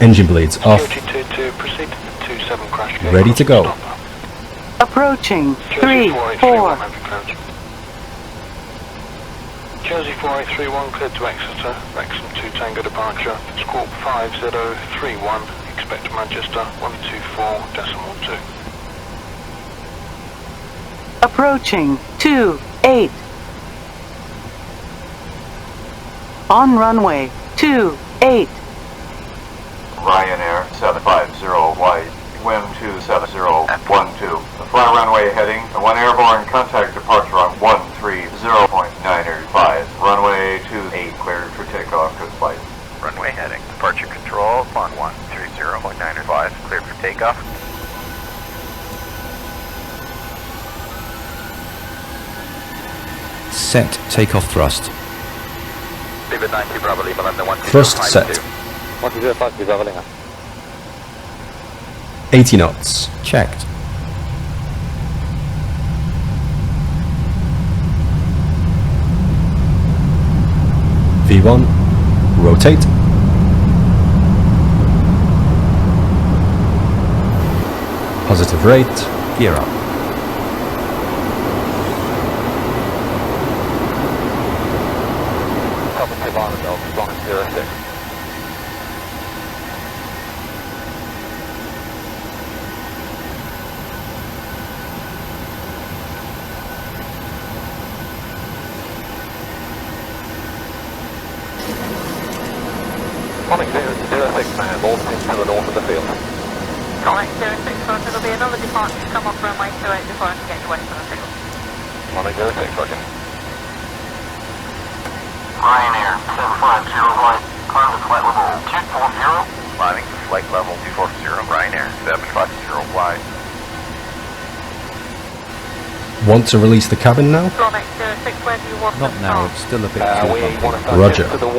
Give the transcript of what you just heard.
Engine bleeds off. Security 22, proceed to the 27 crash gate. Ready to go. Stop. Approaching. Jersey 3-4. 4831, heavy clouds. Jersey 4831, cleared to Exeter. Wrexham 2 Tango departure. Squawk 5031. Expect Manchester 124.2. Approaching. 28. On runway. 28. Ryanair 750 wide, wind 270 at 12. The fly runway heading, and 1 airborne, contact departure on 130.905. Runway 28 cleared for takeoff, good flight. Runway heading, departure control on 130.905, cleared for takeoff. Set takeoff thrust. Leave it 90, Bravo Lima, London 120. Thrust set. 105, Bravo Lima. 80 knots. Checked. V1. Rotate. Positive rate. Gear up. Positive on the belt, 106. Morning 006, man, all to the north of the field. Correct, 06, so it'll be another departure to come off runway 28 before I can get you west of the field. Morning 06, roger. Ryanair 750 wide, climb to flight level 240. Climbing to flight level 240, Ryanair 750 wide. Want to release the cabin now? Correct, 06, where do you want Not to now, start? it's still a bit We too want to bumpy. start Roger. to the